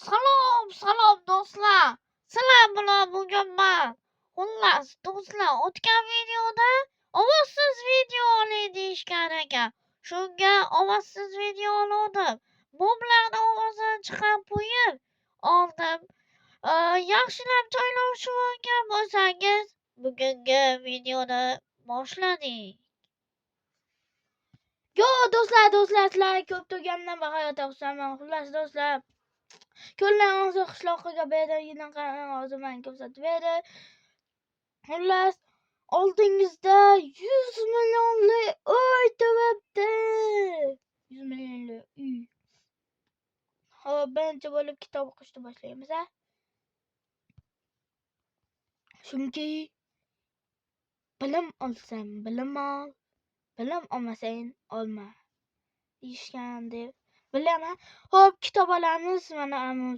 Salom do'stlar. Sizlar bilan bugun men xullas do'stlar o'tgan videoda ovozsiz video olay deyishgan ekan. Shunga ovozsiz video oldim. Boblarni ovozini chiqarib qo'yib oldim. Yaxshilab joylashib olgan bo'lsangiz bugungi videoni boshladik. Yo do'stlar sizlarga ko'p turgandan bahayot xursandman. Xullas do'stlar ko'llarimizni qishloqqa berdi, yinaqa o'ziman ko'rsatib berdi. Xullas oldingizda 100 millionli uy turibdi. 100 millionli uy. Hop, birinchi bo'lib kitob o'qishni boshlaymiz. Chunki bilim olsang bilim ol, bilim olmasang olma deyishgan deb bilaman. Hop, kitob olamiz. Mana Amir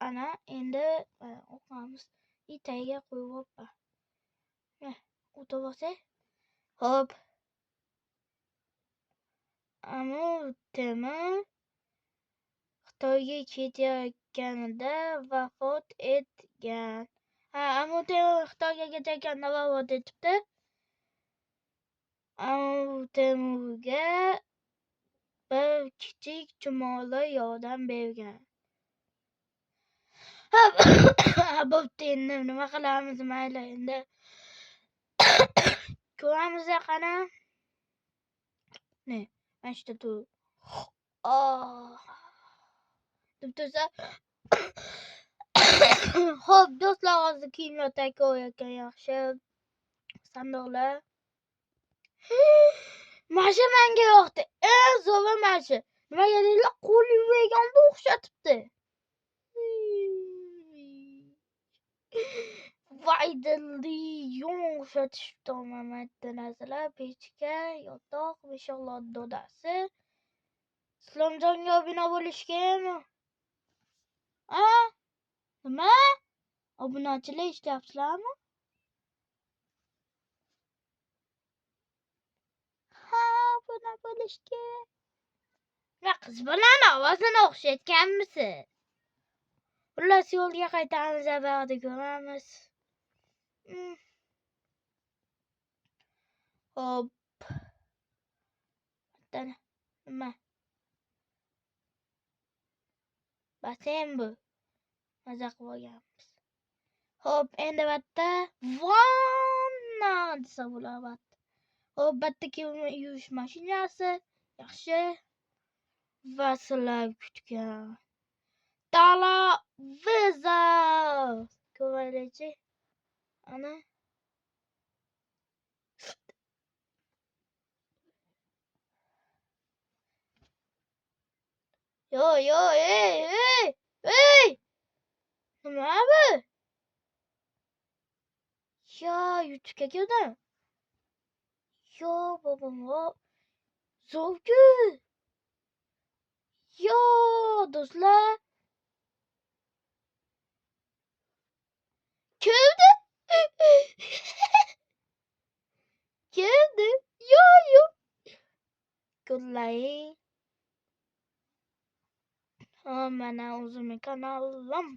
ana endi o'qamiz. Itaga qo'yib o'ppa. O'tib olsak. Hop. Amir Xitoyga ketayotganida vafot etgan. Amir Xitoyga ketayotganida vafot etibdi. Amir bir kichik chumoli yordam bergan. Bo'pti, endi nima qilamiz, mayli endi. Ko'ramiz qani. Ne? Mana shu tur. Deb tursa. Xo'p, do'stlar, hozir kiyimlar tayyorlayotgan yaxshi. Sandiqlar. Masha menga yoqdi. Zo'ra masha. Nimaga deylar? Qo'l yuvganda o'xshatibdi. Vaydilli o'xshatishibdi mamatti narsalar. Pechka, yotoq, inshoolloh dodasi. Islomjonga obuna bo'lish kerakmi? Nima? Obunachilar ishlayapsizlarmi? Obuna bo'lish kerak. Va qiz bolani ovozini o'xshatganmisiz? Xullas yo'lga qaytamiz, abayda ko'ramiz. Hop. Nima? Basem bu. Maza qilib olganmiz. Hop, endi batta vanna desa bo'ladi. Hop, batta kiyim yuvish mashinasi. Yaxshi. Va sizlar kutgan televizor. Ko'raylik. Ana. Yo, ey. Nima bu? Yo, YouTube'ga kirdim. Yo, bobom, Zovku. Yo, do'stlar. Kirdi. Kirdi. Yo. Goodlay. Mana o'zimning kanalim.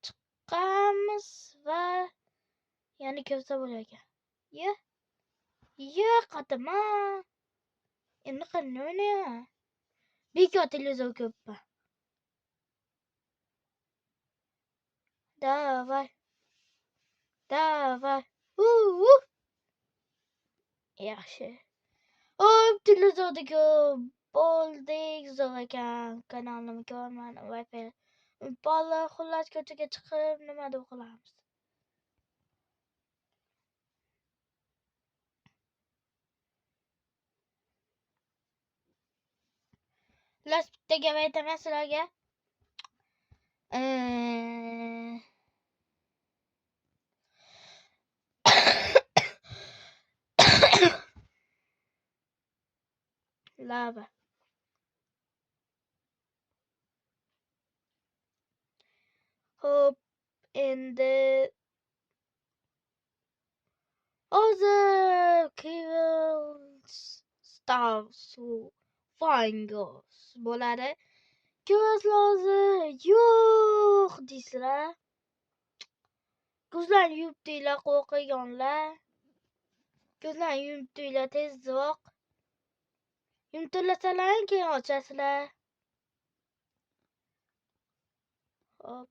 Chiqamiz va yana ko'rsa bo'lar. Qatma. Endi qanday o'ynayman? Bekor televizor ko'ppa. Davay. Yaxshi. Hop, televizorda ko'p bo'ldik. Zo'r ekan. Kanalimni ko'rman. Wi-Fi. Bola xullas ko'chaga chiqib nima deb qilamiz? Xullas bitta gap aytaman sizlarga. Lava. Hop, endi hozir Tavsofangus bo'ladi. Ko'zlozi yo'q deysizlar. Ko'zlarni yumib turinglar, qo'rqiyonlar. Ko'zlarni yumib turinglar tezroq. Yumtirlasalaring keyin ochasizlar. Hop,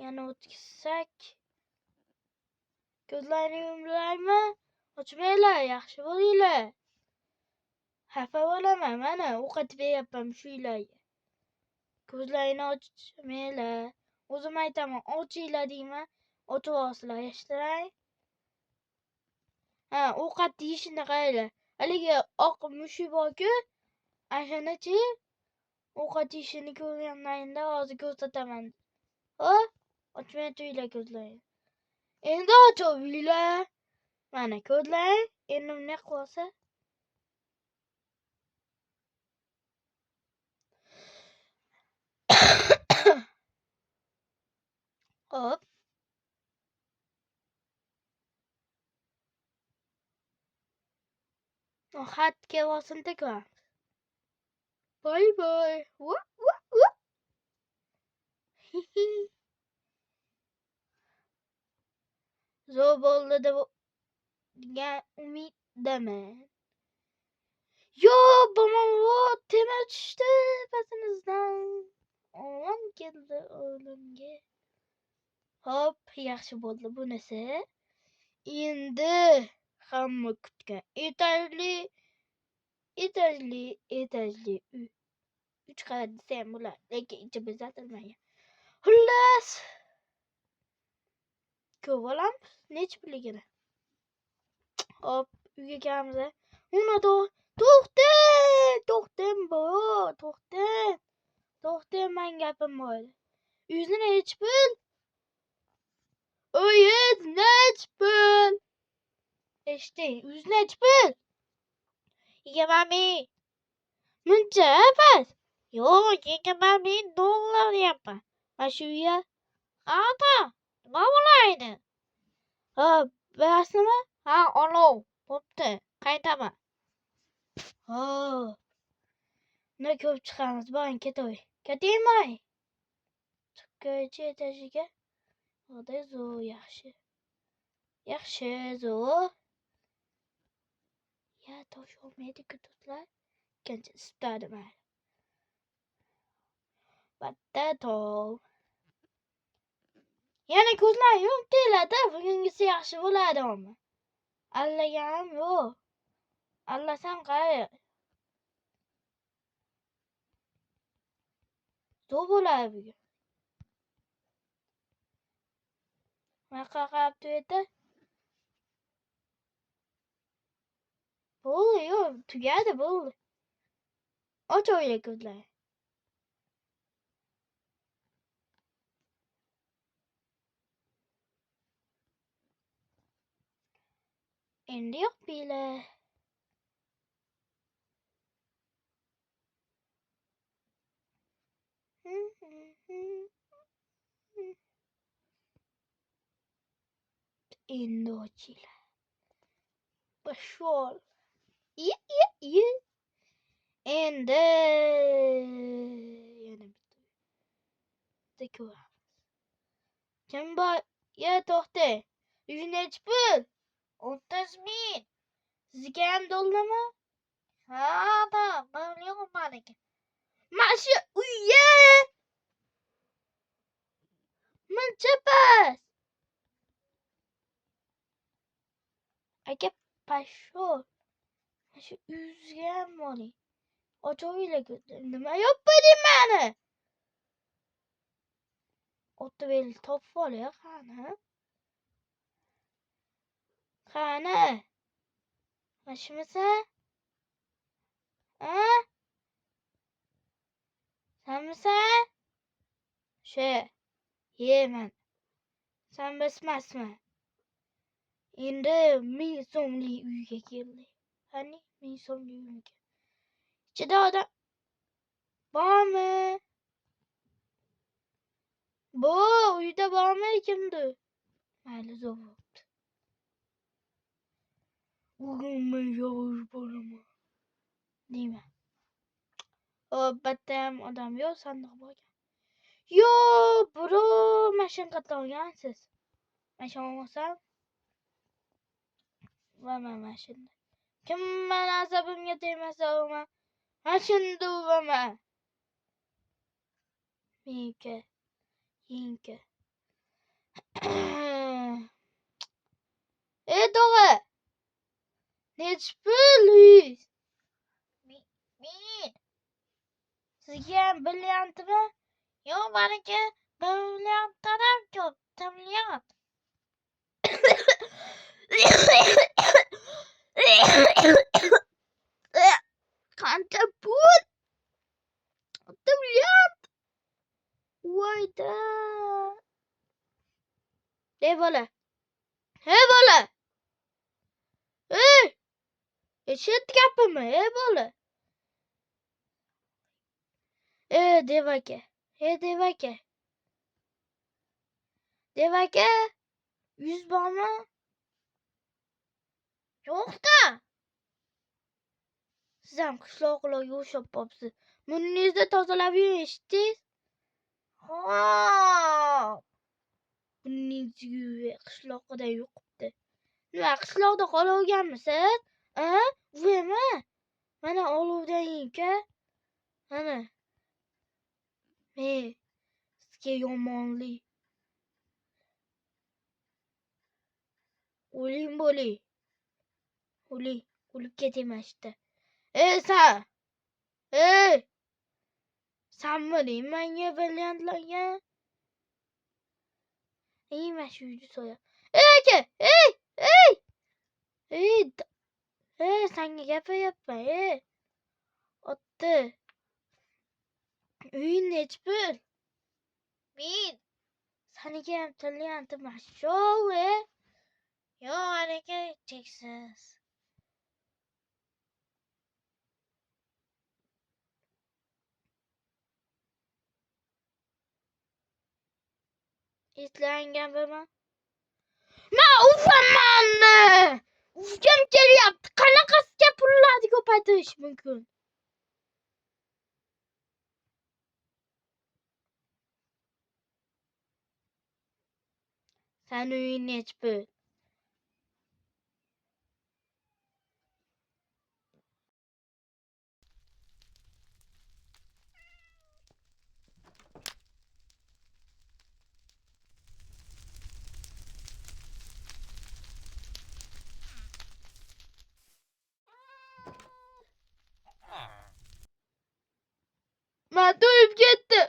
yana o'tkazsak. Ko'zlarni yumdilarmi? Ochmanglar, yaxshi bo'linglar. Xafa bo'laman, mana o'qitib beryapman shuylarga. Ko'zlaringni ochmanglar. O'zim aytaman, ochinglar deyman. Ochib olsizlar, eshitdilaring? Ha, ovqat yeyishini qaranglar. Haligi oq mushuk bor-ku, ashanachi ovqat yeyishini ko'rganlaringda hozir ko'rsataman. Hop, ochmay turinglar ko'zlaringni. Endi ochavinglar. Mana ko'zlang, endi bunday qilsa. Hop. Xatga bosimda ko'ramiz. Bye bye. Whoop, whoop, whoop. Zo'r bo'ldi degan umiddaman. Yo, bomon temir tushdi patimizdan. Olam keldi o'limga. Hop, yaxshi bo'ldi bunisi. Endi hamma kutgan etajli uy. 3 qavat desam bo'ladi, lekin ichi bezatilmagan. Xullas, ko'p olamiz, nech pulligini. Hop, uyga kelamiz. Uni to'xtang, to'xtang, men gapim bor. Uyni nech pul? Uyingiz nech pul? Eshiting, uyingiz nech pul? 20 ming. Muncha past. Yo'q, 20 ming dollar deyapman. Mana shu uyga qanaqa? Nima bo'laydi? Hop, berasizmi? Ha, olov. Bo'pti, qaytaman. Hop. Nima ko'p chiqamiz, boring ketavering. Ketingmi? Chiqib etajiga. Xudo zo'r yaxshi. Yaxshi, zo'r. Ya, tosh olmaydi-ku do'stlar. Qancha istadim. Battato. Yana ko'zlarni yumib turinglar-da, bugungisi yaxshi bo'ladimi? Allagam yo'q. Allasam qara. Zo'r bo'ladi bugun. Mana qarab turdi. Bo'ldi, yo'q, tugadi, bo'ldi. Ochavering ko'zlarni. Endi yopinglar. Endi ochinglar. Pashol. Endi yana bitta ko'ramiz. Kim bor? Ya, to'xtang. Uyingiz nech pul? 30 ming. Sizga ham dollarmi? Ha, da, million meniki. Mana shu uyga muncha past. Aka pashol. Mana shu uyingizga ham boring. Ochavinglar ko'zlarni. Nima yopmading meni? O'tib topib olay, qani? Qani? Mashimisan? Ha? Sanmisan? Yeman. Sen bismasmi? Endi 1000 so'mlik uyga keldik. Qani 1000 so'mlik uyga. Ichida odam bormi? Bu uyda bormi kimdir? Mayli, zo'r bo'pti. Bugun men yovuz bo'laman. deyman. Battam odam yo'q, sandiq bo'lgan. Yo, bro, mashina qatdan olgansiz. Mashina olmasam va mashina. Kim meni asabimga tegmasa o'ma. Mashina o'ma. Menga, yinka. Tog'a. Nechi pul, Luis? Men. Sizga ham brilliantmi? Yo'q, meniki brilliantdan ham ko'p. Brilliant. Qancha pul? Brilliant. Voyda. Bola. Bola. Eshit gapimni, bola. Devaka. Devaka. 100 bormi? Yo'q-da. Siz ham qishloqlarga o'xshab qopsiz. Burningizni tozalab yuring, eshitdingiz? Xo'p. Burningizni qishloqda yo'qibdi. Nima, qishloqda qolaverganmisiz? Vema. Mana olovdan ying-ka. Mana. Sizga yomonlik. O'ling bo'ling. O'ling. O'lib ketingmashda. Sen. Sanmiding menga brilliantlarga? Mana shu uyni so'ya. Aka! Senga gapiryapman, Otdi. Uying nechi pul? Men. Seniga ham brilliantim shu, Yo'q, meniki cheksiz. Eslangan bo'lma. Men ufamanni. Ufgam kelyapti. Qanaqasiga pullarni ko'paytirish mumkin? Sen uying nechi pul? Men to'yib ketdim.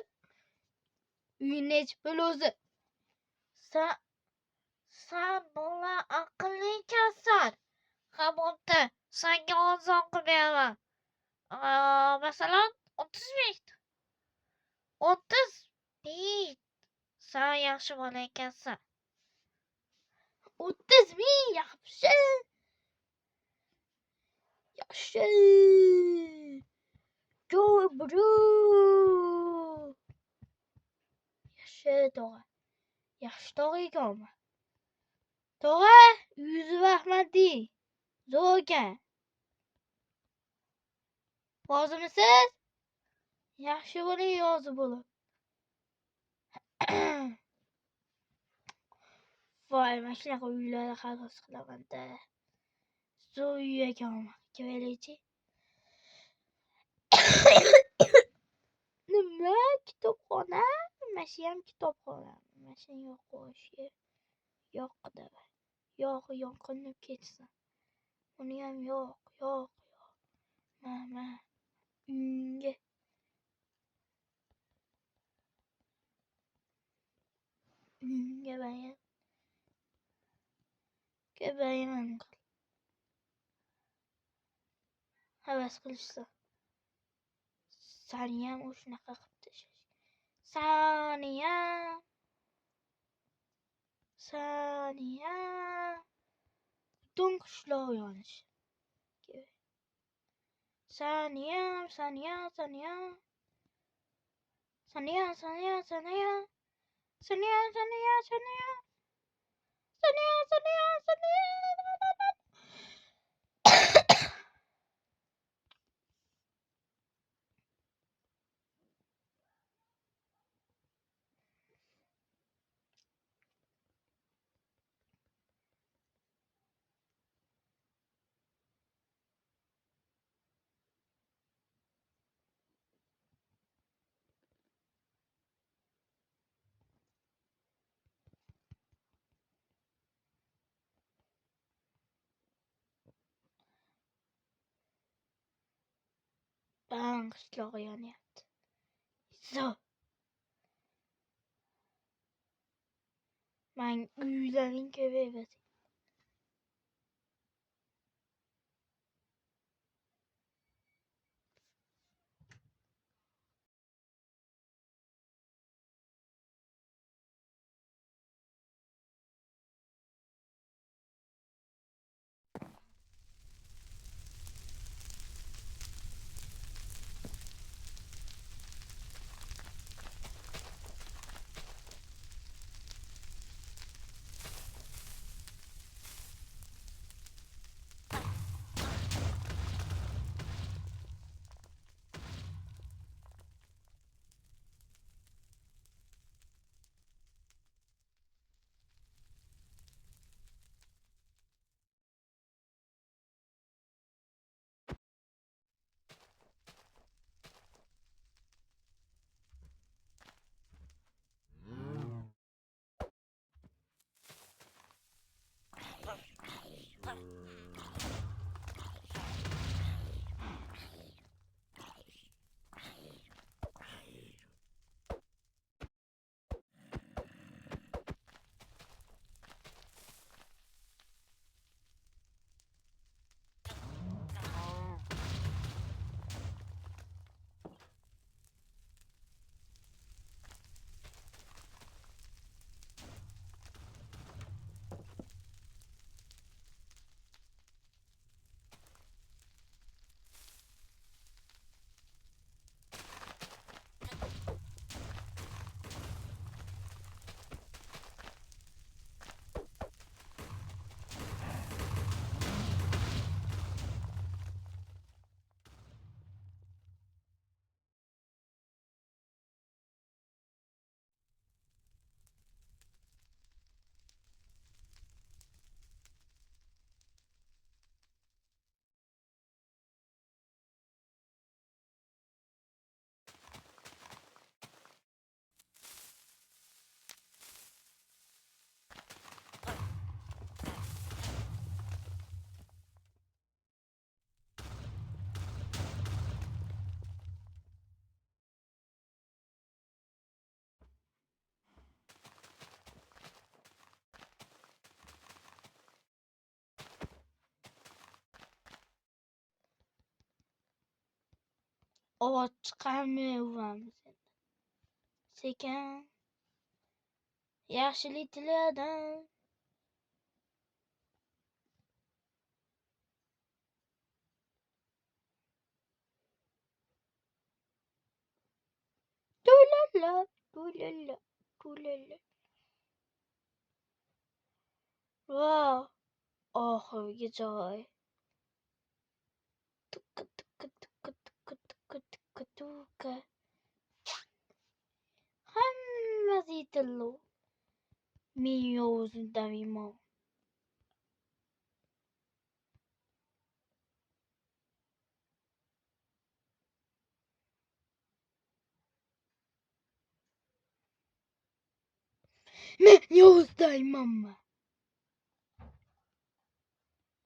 Uying nechi pul o'zi? Sen bola aqlli ekansan. Bo'pti, senga ozon qilib beraman. Masalan, 30 ming. 30 ming. Sen yaxshi bola ekansan. 30 ming yaxshi. Go bro. Yaxshi tog'a. Yaxshi tog'a ekanman. Tog'a, yuzi rahmatli. Zo'r ekan. Rozimisiz? Yaxshi bo'ling, rozi bo'ling. Voy, mana shunaqa uylarga havas qilaman-da. Zo'r uy ekanman. Kelaychi. Nima? Kitobxona? Mana shu ham kitobxona. Mana shu yo'q qo'yishi. Yo'q-da. Yo'q, yoqinib ketsin. Uni ham yo'q. Mana. Uyga. bayan. Bayan. Havas qilishsa. Sani ham o'shunaqa qilib tashlash. Saniya. Butun qishloq yonish. Saniya. Bang qishlog'i yonyapti. Zo. Men uylaring ko'payadi. Ot chiqarmayapmiz endi. Sekin. Yaxshilik tiladim. Tulala, tulala, tulala. Wow. Oxirgi joy. Tukka tukka tukka tukka tukka tukka tukka. Hammasi yetildi. Men yovuzdaman. Men yovuzdaman.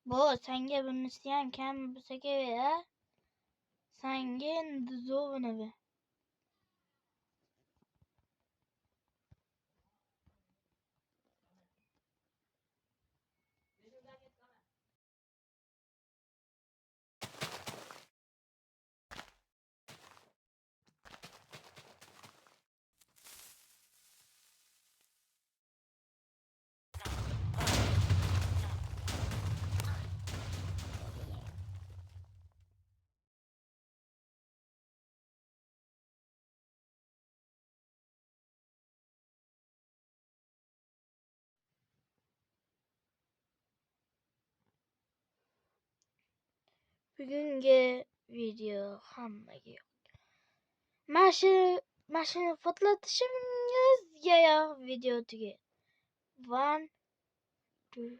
Bu senga bunisi ham kam bo'lsa kerak. Senga endi zo'rni ber. Bugungi video hammaga yoqdi. Mashina portlatishimizga video tugaydi. 1 2